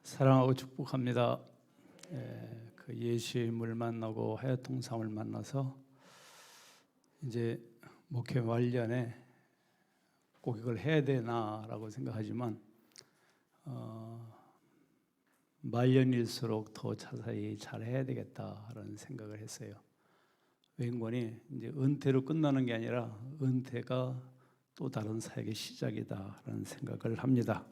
사랑하고 축복합니다. 그 예수님을 만나고 하여통삼을 만나서 이제 목회 말년에 꼭 이걸 해야 되나라고 생각하지만 말년일수록 더 자세히 잘 해야 되겠다라는 생각을 했어요. 왠고니 이제 은퇴로 끝나는 게 아니라 은퇴가 또 다른 사역의 시작이다라는 생각을 합니다.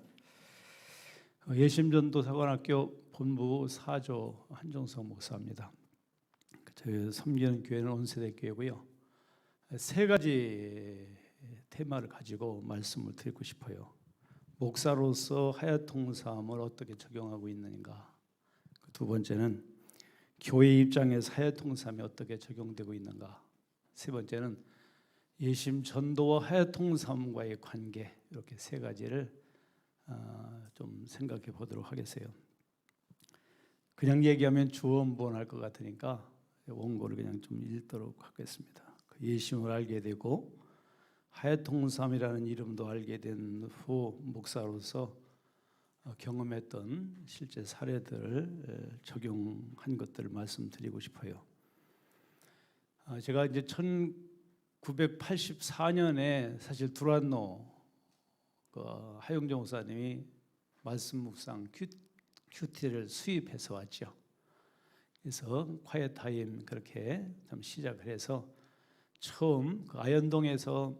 예심전도 사관학교 본부 사조 한종석 목사입니다. 저희 섬기는 교회는 온세대 교회고요. 세 가지 테마를 가지고 말씀을 드리고 싶어요. 목사로서 하여통삼을 어떻게 적용하고 있는가. 두 번째는 교회 입장에서 하여통삼이 어떻게 적용되고 있는가. 세 번째는 예심 전도와 하여통삼과의 관계, 이렇게 세 가지를 좀 생각해 보도록 하겠어요. 그냥 얘기하면 주원부원할 것 같으니까 원고를 그냥 좀 읽도록 하겠습니다. 예심을 알게 되고 하여통삼이라는 이름도 알게 된 후 목사로서 경험했던 실제 사례들을 적용한 것들을 말씀드리고 싶어요. 제가 이제 1984년에 사실 두란노 하용정 목사님이 말씀 묵상 큐티를 수입해서 왔죠. 그래서 콰이어 타임 그렇게 좀 시작을 해서 처음 그 아현동에서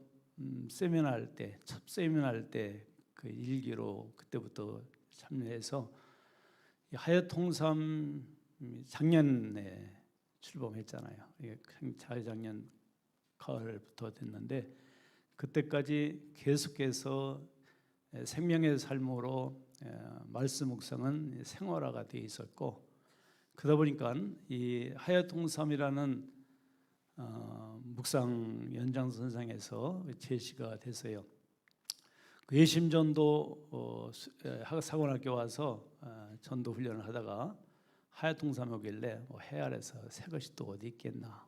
세미나 할 때, 첫 세미나 할 때 그 일기로 그때부터 참여해서 하여통삼 작년에 출범했잖아요. 작년 가을부터 됐는데 그때까지 계속해서 생명의 삶으로 말씀 묵상은 생활화가 되어 있었고, 그러다 보니까 이 하여통삼이라는 묵상 연장선상에서 제시가 됐어요. 그 예심전도 사관학교 와서 전도 훈련을 하다가 하여통삼 오길래 해 아래서 새 것이 또 어디 있겠나,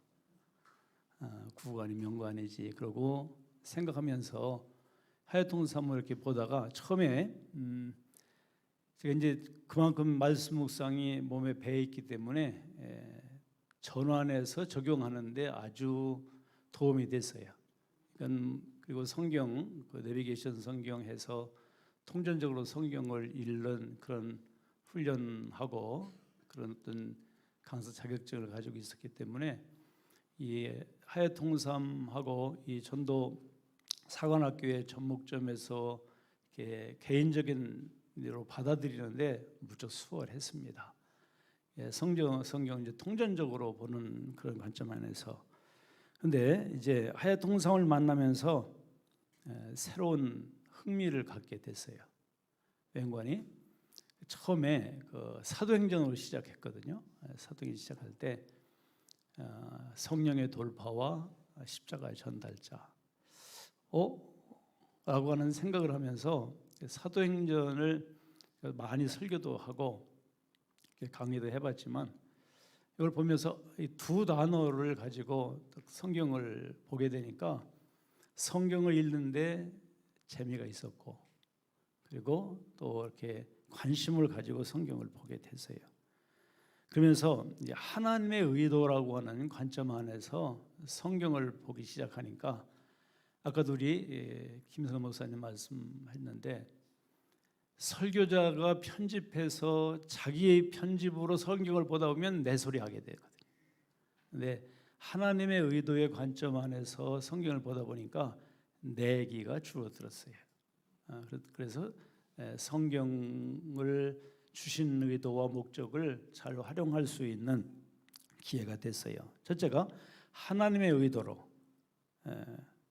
구관이 명관이지 그러고 생각하면서 하여통삼을 이렇게 보다가 처음에 제가 이제 그만큼 말씀 묵상이 몸에 배어 있기 때문에 전환해서 적용하는데 아주 도움이 됐어요. 그리고 성경, 그 내비게이션 성경해서 통전적으로 성경을 읽는 그런 훈련하고 그런 어떤 강사 자격증을 가지고 있었기 때문에 이 하여통삼하고 이 전도 사관학교의 전목점에서 이렇게 개인적인 일로 받아들이는데 무척 수월했습니다. 성경 이제 통전적으로 보는 그런 관점 안에서. 근데 이제 하여통삼을 만나면서 새로운 흥미를 갖게 됐어요. 왠관이 처음에 그 사도행전으로 시작했거든요. 사도행전 시작할 때 성령의 돌파와 십자가의 전달자 라고 하는 생각을 하면서 사도행전을 많이 설교도 하고 강의도 해봤지만 이걸 보면서 이 두 단어를 가지고 성경을 보게 되니까 성경을 읽는데 재미가 있었고, 그리고 또 이렇게 관심을 가지고 성경을 보게 됐어요. 그러면서 이제 하나님의 의도라고 하는 관점 안에서 성경을 보기 시작하니까 아까도 우리 김선호 목사님 말씀했는데 설교자가 편집해서 자기의 편집으로 성경을 보다 보면 내 소리 하게 되거든요. 근데 하나님의 의도의 관점 안에서 성경을 보다 보니까 내 얘기가 줄어들었어요. 그래서 성경을 주신 의도와 목적을 잘 활용할 수 있는 기회가 됐어요. 첫째가 하나님의 의도로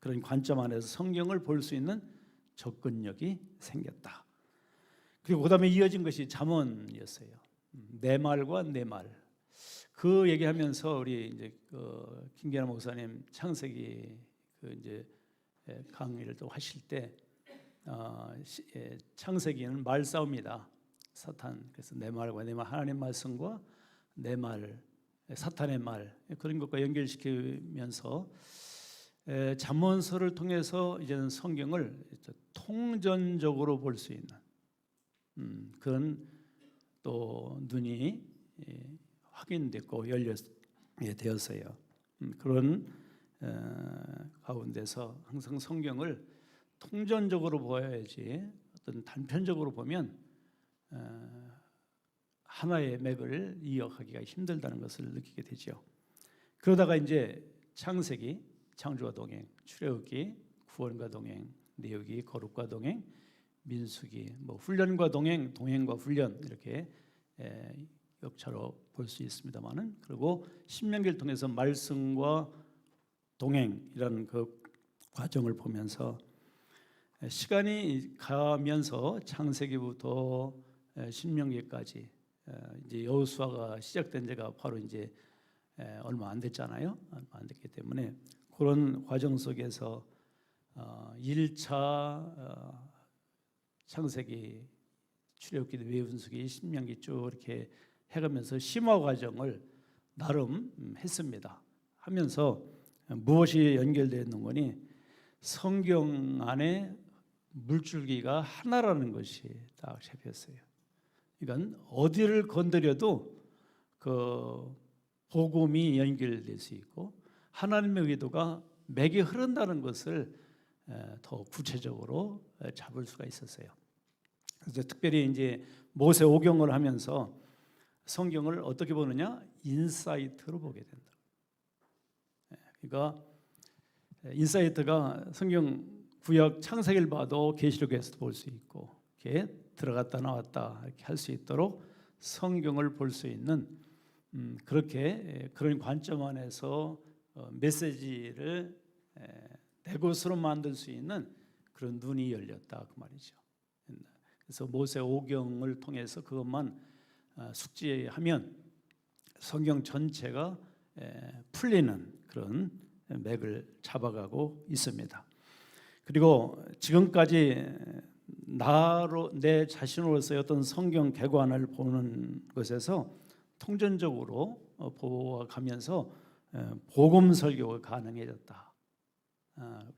그런 관점 안에서 성경을 볼 수 있는 접근력이 생겼다. 그리고 그다음에 이어진 것이 잠언이었어요. 내 말과 내 말. 그 얘기하면서 우리 이제 김계나 목사님 창세기 그 이제 강의를 또 하실 때 창세기는 말싸움이다. 사탄. 그래서 내 말과 내 말, 하나님 말씀과 내 말, 사탄의 말, 그런 것과 연결시키면서 잠언서를 통해서 이제는 성경을 통전적으로 볼 수 있는 그런 또 눈이 확인됐고 열리게 되었어요. 그런 가운데서 항상 성경을 통전적으로 보아야지 어떤 단편적으로 보면 하나의 맥을 이어가기가 힘들다는 것을 느끼게 되죠. 그러다가 이제 창세기, 창조와 동행, 출애굽기, 구원과 동행, 내역이 거룩과 동행, 민수기, 훈련과 동행, 동행과 훈련 이렇게 역차로 볼 수 있습니다만은, 그리고 신명기를 통해서 말씀과 동행이라는 그 과정을 보면서 시간이 가면서 창세기부터 신명기까지 이제 여호수아가 시작된 지가 바로 이제 얼마 안 됐잖아요. 얼마 안 됐기 때문에 그런 과정 속에서 1차 창세기, 출애굽기, 레위기, 신명기 쭉 이렇게 해가면서 심화 과정을 나름 했습니다. 하면서 무엇이 연결되어 있는 거니 성경 안에 물줄기가 하나라는 것이 딱 잡혔어요. 그러니까 어디를 건드려도 그 복음이 연결될 수 있고 하나님의 의도가 맥이 흐른다는 것을 더 구체적으로 잡을 수가 있었어요. 그래서 특별히 이제 모세 오경을 하면서 성경을 어떻게 보느냐? 인사이트로 보게 된다. 그러니까 인사이트가 성경 구약 창세기를 봐도 계시록에서도 볼 수 있고 이렇게 들어갔다 나왔다 이렇게 할 수 있도록 성경을 볼 수 있는 그렇게 그런 관점 안에서 메시지를 내 것으로 만들 수 있는 그런 눈이 열렸다 그 말이죠. 그래서 모세 오경을 통해서 그것만 숙지하면 성경 전체가 풀리는 그런 맥을 잡아가고 있습니다. 그리고 지금까지 내 자신으로서의 어떤 성경 개관을 보는 것에서 통전적으로 보아가면서 복음 설교가 가능해졌다.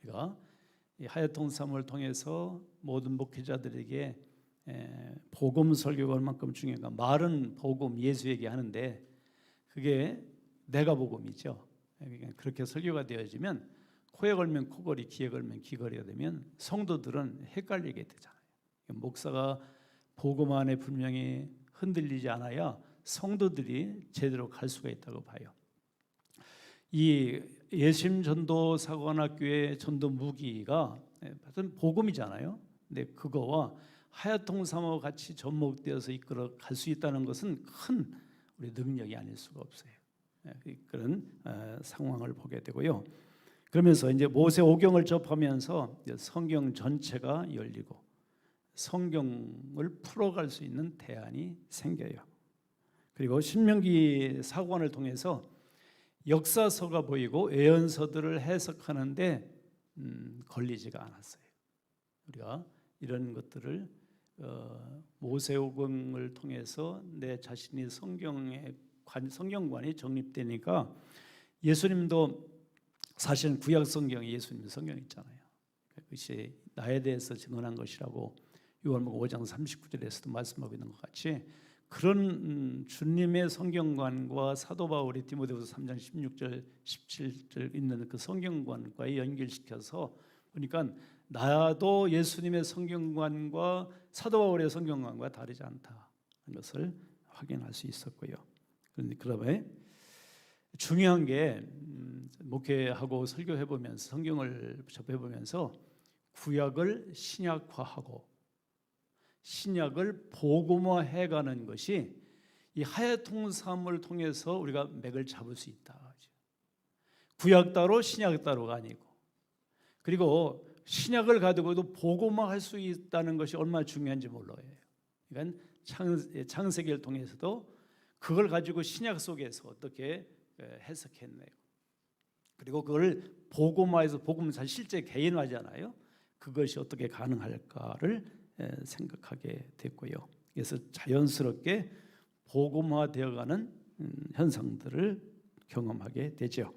우리가 하여통삼을 통해서 모든 목회자들에게 복음 설교가 얼만큼 중요한가. 말은 복음 예수 얘기하는데 그게 내가 복음이죠. 그렇게 설교가 되어지면 코에 걸면 코걸이, 귀에 걸면 귀걸이가 되면 성도들은 헷갈리게 되잖아요. 목사가 복음 안에 분명히 흔들리지 않아야 성도들이 제대로 갈 수가 있다고 봐요. 이 예심 전도 사관학교의 전도 무기가 복음이잖아요. 근데 그거와 하여통삼하고 같이 접목되어서 이끌어 갈 수 있다는 것은 큰 우리 능력이 아닐 수가 없어요. 그런 상황을 보게 되고요. 그러면서 이제 모세 오경을 접하면서 성경 전체가 열리고 성경을 풀어갈 수 있는 대안이 생겨요. 그리고 신명기 사관을 통해서 역사서가 보이고 예언서들을 해석하는데 걸리지가 않았어요. 우리가 이런 것들을 모세오경을 통해서 내 자신이 성경관이 정립되니까 예수님도 사실은 구약 성경에 예수님 성경 있잖아요. 그것이 나에 대해서 증언한 것이라고 요한복음 5장 39절에서도 말씀하고 있는 것 같이 그런 주님의 성경관과 사도 바울이 디모데후서 3장 16절 17절 있는 그 성경관과 연결시켜서 보니까 나도 예수님의 성경관과 사도 바울의 성경관과 다르지 않다는 것을 확인할 수 있었고요. 그런데 그다음에 중요한 게 목회하고 설교해보면서 성경을 접해보면서 구약을 신약화하고 신약을 복음화해가는 것이 이 하여통삼을 통해서 우리가 맥을 잡을 수 있다. 구약 따로 신약 따로가 아니고 그리고 신약을 가지고도 복음화할 수 있다는 것이 얼마나 중요한지 몰라요. 그러니까 창세기를 통해서도 그걸 가지고 신약 속에서 어떻게 해석했네요. 그리고 그걸 복음화해서 복음은 사실 실제 개인화잖아요. 그것이 어떻게 가능할까를 생각하게 됐고요. 그래서 자연스럽게 복음화되어가는 현상들을 경험하게 되죠.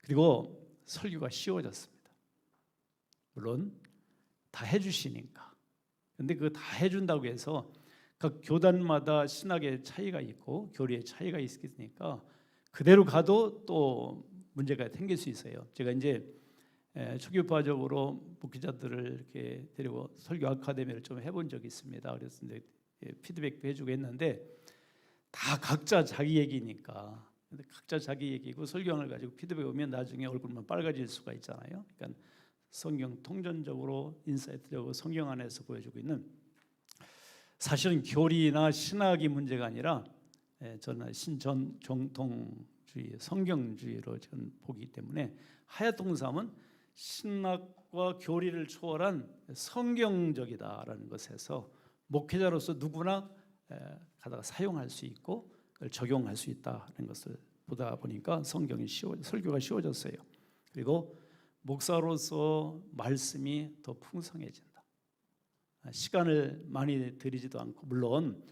그리고 설교가 쉬워졌습니다. 물론 다 해주시니까. 그런데 그거 다 해준다고 해서 각 교단마다 신학의 차이가 있고 교리의 차이가 있으니까 그대로 가도 또 문제가 생길 수 있어요. 제가 이제 초교파적으로 목회자들을 이렇게 데리고 설교 아카데미를 좀 해본 적이 있습니다. 그래서 이제 피드백도 해주고 했는데 다 각자 자기 얘기니까 각자 자기 얘기고 설교를 가지고 피드백 오면 나중에 얼굴만 빨개질 수가 있잖아요. 그러니까 성경 통전적으로 인사이트적으로 성경 안에서 보여주고 있는 사실은 교리나 신학이 문제가 아니라 저는 신전정통주의, 성경주의로 저는 보기 때문에 하야통삼은 신학과 교리를 초월한 성경적이다라는 것에서 목회자로서 누구나 가다가 사용할 수 있고 적용할 수 있다는 것을 보다 보니까 설교가 쉬워졌어요. 그리고 목사로서 말씀이 더 풍성해진다. 시간을 많이 들이지도 않고, 물론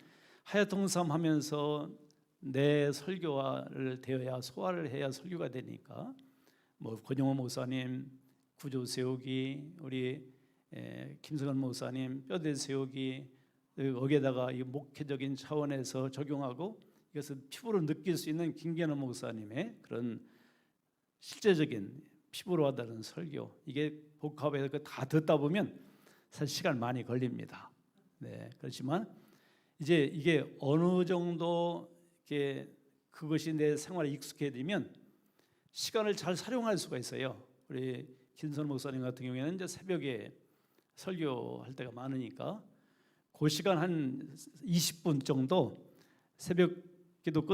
하야통삼 하면서 내 설교를 되어야 소화를 해야 설교가 되니까 뭐 권영호 목사님 구조 세우기, 우리 김성환 목사님 뼈대 세우기, 거기에다가 이 목회적인 차원에서 적용하고 이것을 피부로 느낄 수 있는 김계남 목사님의 그런 실제적인 피부로 와닿는 설교, 이게 복합해서 다 듣다 보면 사실 시간 많이 걸립니다. 네, 그렇지만 이제 이게 어느 정도 이렇게 그것이 내 생활에 익숙해지면 시간을 잘 활용할 수가 있어요. 우리 김선 목사님 같은 경우에는 이제 새벽에 설교할 때가 많으니까 그 시간 한 20분 정도 새벽 기도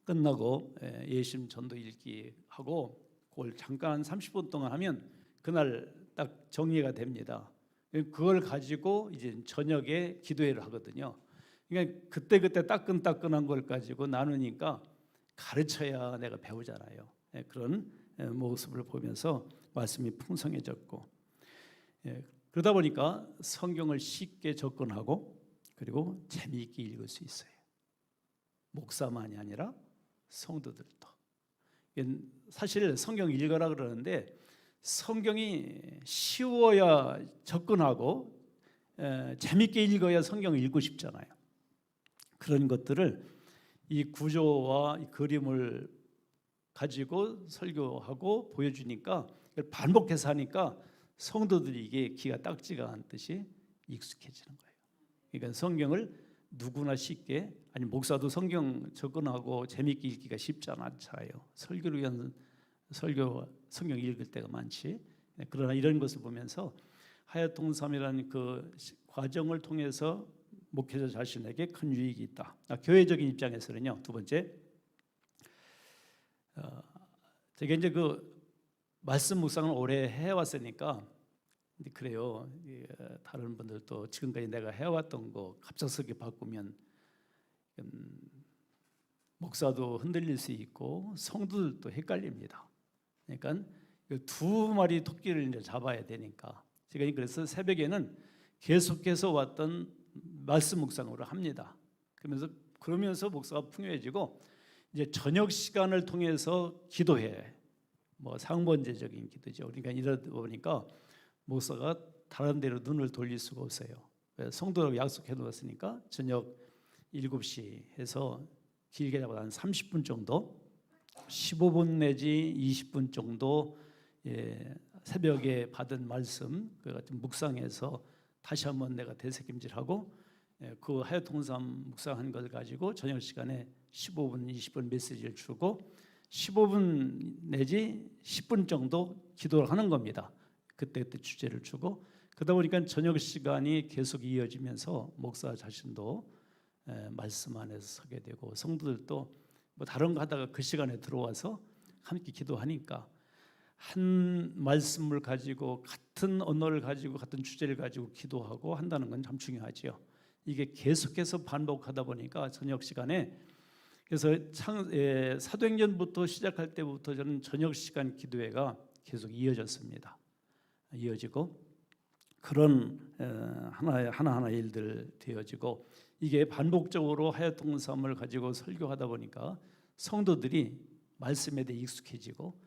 끝나고 예심 전도 읽기 하고 그걸 잠깐 30분 동안 하면 그날 딱 정리가 됩니다. 그걸 가지고 이제 저녁에 기도회를 하거든요. 그러니까 그때 따끈따끈한 걸 가지고 나누니까 가르쳐야 내가 배우잖아요. 그런 모습을 보면서 말씀이 풍성해졌고, 그러다 보니까 성경을 쉽게 접근하고 그리고 재미있게 읽을 수 있어요. 목사만이 아니라 성도들도. 사실 성경 읽어라 그러는데 성경이 쉬워야 접근하고 재미있게 읽어야 성경을 읽고 싶잖아요. 그런 것들을 이 구조와 이 그림을 가지고 설교하고 보여주니까 반복해서 하니까 성도들이 이게 귀가 딱지가 않듯이 익숙해지는 거예요. 그러니까 성경을 누구나 쉽게, 아니 목사도 성경 접근하고 재미있게 읽기가 쉽지 않잖아요. 설교를 위한 성경 읽을 때가 많지. 그러나 이런 것을 보면서 하야통삼이라는 그 과정을 통해서 목회자 자신에게 큰 유익이 있다. 교회적인 입장에서는요. 두 번째, 제가 이제 그 말씀 묵상을 오래 해왔으니까 그래요. 다른 분들도 지금까지 내가 해왔던 거 갑작스럽게 바꾸면 목사도 흔들릴 수 있고 성도들도 헷갈립니다. 그러니까 두 마리 토끼를 이제 잡아야 되니까 제가 그래서 새벽에는 계속해서 왔던 말씀 묵상으로 합니다. 그러면서 목사가 풍요해지고 이제 저녁 시간을 통해서 기도해. 뭐 상번제적인 기도죠. 그러니까 이러다 보니까 목사가 다른 데로 눈을 돌릴 수가 없어요. 성도라고 약속해 놓았으니까 저녁 7시 해서 길게 잡아 한 30분 정도, 15분 내지 20분 정도 새벽에 받은 말씀 그 같은 묵상해서 다시 한번 내가 되새김질하고 그 하야통삼 묵상한 걸 가지고 저녁 시간에 15분, 20분 메시지를 주고 15분 내지 10분 정도 기도를 하는 겁니다. 그때 주제를 주고 그러다 보니까 저녁 시간이 계속 이어지면서 목사 자신도 말씀 안에서 서게 되고 성도들도 뭐 다른 거 하다가 그 시간에 들어와서 함께 기도하니까 한 말씀을 가지고 같은 언어를 가지고 같은 주제를 가지고 기도하고 한다는 건 참 중요하지요. 이게 계속해서 반복하다 보니까 저녁 시간에 그래서 사도행전부터 시작할 때부터 저는 저녁 시간 기도회가 계속 이어졌습니다. 이어지고 그런 하나하나 일들 되어지고 이게 반복적으로 하야통삼을 가지고 설교하다 보니까 성도들이 말씀에 대해 익숙해지고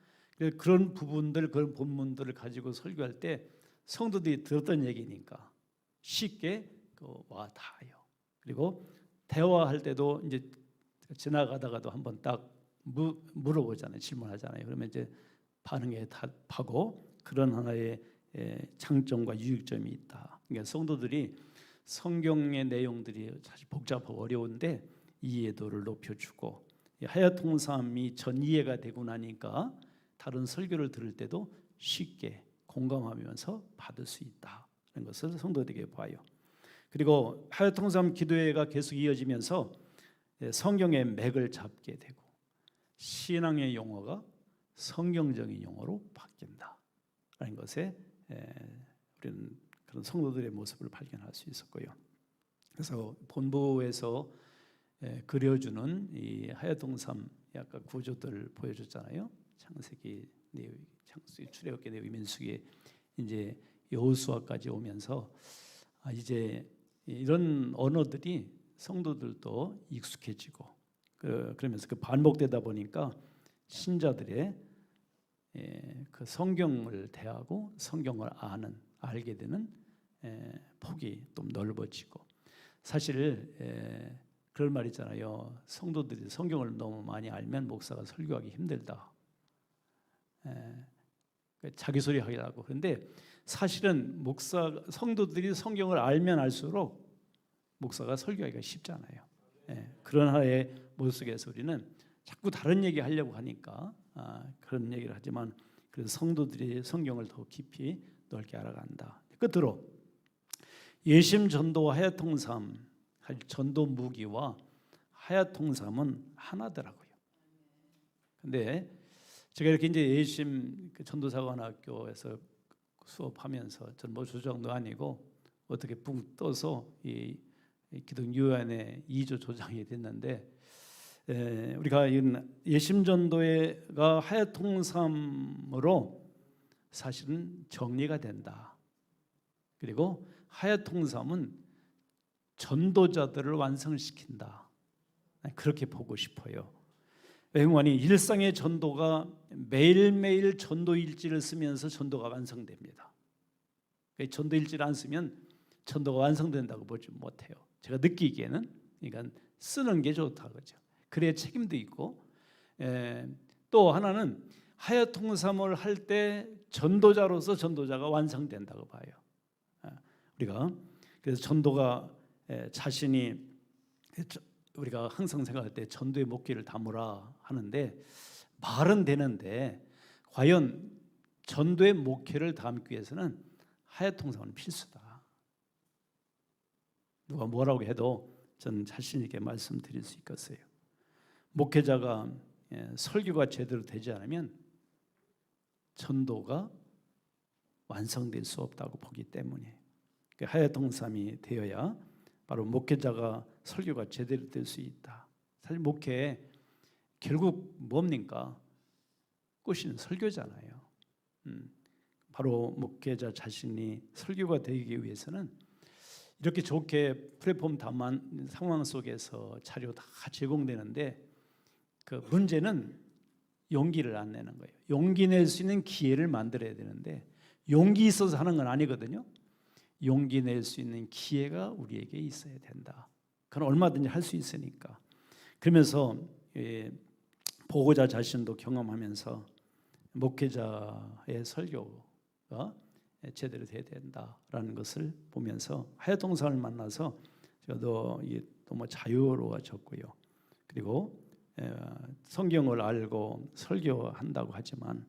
그런 부분들, 그런 본문들을 가지고 설교할 때 성도들이 들었던 얘기니까 쉽게 와 닿아요. 그리고 대화할 때도 이제 지나가다가도 한번 딱 물어보잖아요. 질문하잖아요. 그러면 이제 반응에 답하고 그런 하나의 장점과 유익점이 있다. 그러니까 성도들이 성경의 내용들이 사실 복잡하고 어려운데 이해도를 높여주고 하야통삼이 전 이해가 되고 나니까 다른 설교를 들을 때도 쉽게 공감하면서 받을 수 있다는 것을 성도들에게 봐요. 그리고 하야통삼 기도회가 계속 이어지면서 성경의 맥을 잡게 되고 신앙의 용어가 성경적인 용어로 바뀐다라는 것에 우리는 그런 성도들의 모습을 발견할 수 있었고요. 그래서 본부에서 그려주는 이 하야통삼 아까 구조들 보여줬잖아요. 창세기 내용, 창세기 출애굽기 내용, 민수기 이제 여호수아까지 오면서 이제 이런 언어들이 성도들도 익숙해지고 그러면서 그 반복되다 보니까 신자들의 그 성경을 대하고 성경을 알게 되는 폭이 좀 넓어지고 사실 그런 말 있잖아요. 성도들이 성경을 너무 많이 알면 목사가 설교하기 힘들다. 자기 소리 하게 하고 그런데 사실은 성도들이 성경을 알면 알수록 목사가 설교하기가 쉽잖아요. 그런 하나의 모습 속에서 우리는 자꾸 다른 얘기 하려고 하니까 그런 얘기를 하지만 그래서 성도들이 성경을 더 깊이 넓게 알아간다. 끝으로 예심 전도와 하야통삼, 전도 무기와 하야통삼은 하나더라고요. 근데 제가 이렇게 이제 예심 전도사관학교에서 수업하면서 전 뭐 조장도 아니고 어떻게 붕 떠서 이 기독유한의 2조 조장이 됐는데 우리가 예심전도가 하야통삼으로 사실은 정리가 된다. 그리고 하야통삼은 전도자들을 완성시킨다. 그렇게 보고 싶어요. 왜냐하면 일상의 전도가 매일매일 전도일지를 쓰면서 전도가 완성됩니다. 전도일지를 안 쓰면 전도가 완성된다고 보지 못해요. 제가 느끼기에는 그러니까 쓰는 게 좋다 그죠. 그래야 책임도 있고 또 하나는 하야통삼을 할 때 전도자로서 전도자가 완성된다고 봐요. 우리가 그래서 전도가 자신이 우리가 항상 생각할 때 전도의 목기를 담으라 하는데 말은 되는데 과연 전도의 목회를 담기 위해서는 하야통삼은 필수다. 누가 뭐라고 해도 저는 자신 있게 말씀드릴 수 있겠어요. 목회자가 설교가 제대로 되지 않으면 전도가 완성될 수 없다고 보기 때문에 하야통삼이 되어야 바로 목회자가 설교가 제대로 될 수 있다. 사실 목회 결국 뭡니까? 꽃은 설교잖아요. 바로 목회자 자신이 설교가 되기 위해서는 이렇게 좋게 플랫폼 담한 상황 속에서 자료 다 제공되는데 그 문제는 용기를 안 내는 거예요. 용기 낼 수 있는 기회를 만들어야 되는데 용기 있어서 하는 건 아니거든요. 용기 낼 수 있는 기회가 우리에게 있어야 된다. 그건 얼마든지 할 수 있으니까. 그러면서 보고자 자신도 경험하면서 목회자의 설교가 제대로 돼야 된다라는 것을 보면서 하야통삼을 만나서 저도 너무 자유로워졌고요. 그리고 성경을 알고 설교한다고 하지만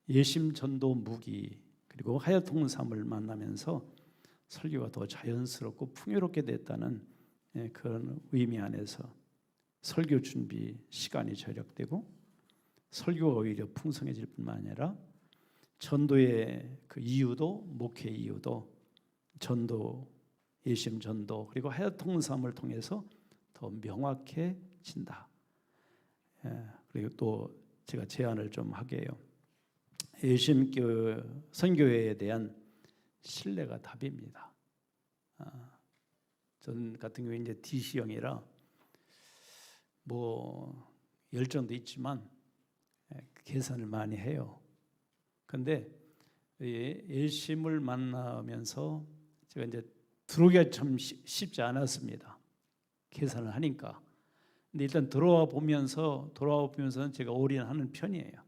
예심 전도 무기 그리고 하야통삼을 만나면서 설교가 더 자연스럽고 풍요롭게 됐다는 그런 의미 안에서 설교 준비 시간이 절약되고 설교가 오히려 풍성해질 뿐만 아니라 전도의 그 이유도 목회 이유도 전도 예심 전도 그리고 하야통삼을 통해서 더 명확해진다. 그리고 또 제가 제안을 좀 하게 해요. 예심 선교회에 대한 신뢰가 답입니다. 전 같은 경우에 이제 DC형이라 뭐 열정도 있지만 계산을 많이 해요. 근데 예심을 만나면서 제가 이제 들어오기가 참 쉽지 않았습니다. 계산을 하니까. 근데 일단 돌아와 보면서는 제가 올인하는 편이에요.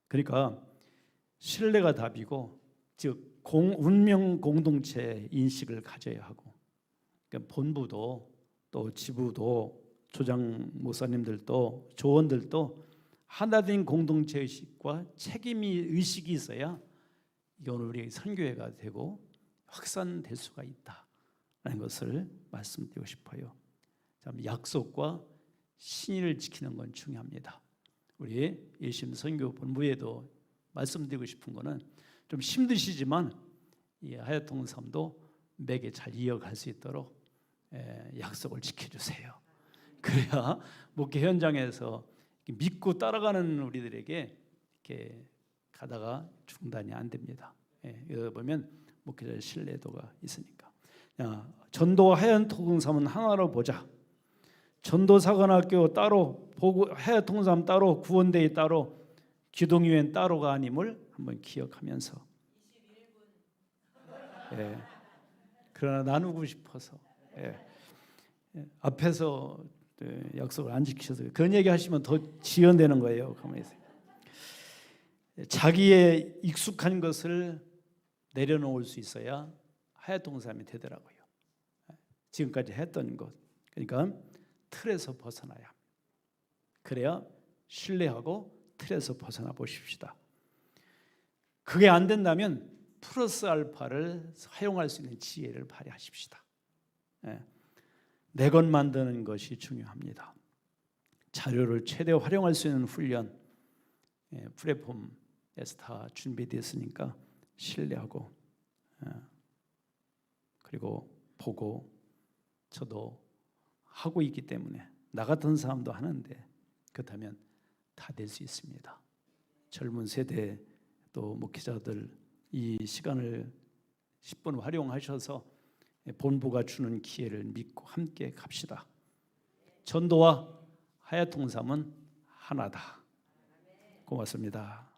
그러니까 신뢰가 답이고, 즉 운명 공동체 인식을 가져야 하고, 그러니까 본부도 또 지부도 조장 목사님들도 조원들도 하나된 공동체 의식과 책임이 의식이 있어야 이건 우리 선교회가 되고 확산될 수가 있다라는 것을 말씀드리고 싶어요. 약속과 신의를 지키는 건 중요합니다. 우리 예심 선교 본부에도 말씀드리고 싶은 거는 좀 힘드시지만 이 하야통삼도 매개 잘 이어갈 수 있도록 약속을 지켜주세요. 그래야 목회 현장에서 믿고 따라가는 우리들에게 이렇게 가다가 중단이 안 됩니다. 여기 보면 목회자의 신뢰도가 있으니까. 전도와 하얀통삼은 하나로 보자. 전도사관학교 따로, 하얀통삼 따로, 구원대회 따로, 기동유엔 따로가 아님을 한번 기억하면서. 그러나 나누고 싶어서. 앞에서 약속을 안 지키셔서 그런 얘기 하시면 더 지연되는 거예요. 가만히 있어요. 자기의 익숙한 것을 내려놓을 수 있어야 하야통삼이 되더라고요. 지금까지 했던 것, 그러니까 틀에서 벗어나야 합니다. 그래야 신뢰하고 틀에서 벗어나 보십시다. 그게 안 된다면 플러스 알파를 사용할 수 있는 지혜를 발휘하십시다. 내 것 만드는 것이 중요합니다. 자료를 최대 활용할 수 있는 훈련, 플랫폼에서 다 준비되었으니까 신뢰하고, 그리고 보고, 저도 하고 있기 때문에 나 같은 사람도 하는데 그렇다면 다 될 수 있습니다. 젊은 세대 또 목회자들 이 시간을 10분 활용하셔서 본부가 주는 기회를 믿고 함께 갑시다. 전도와 하야통삼은 하나다. 고맙습니다.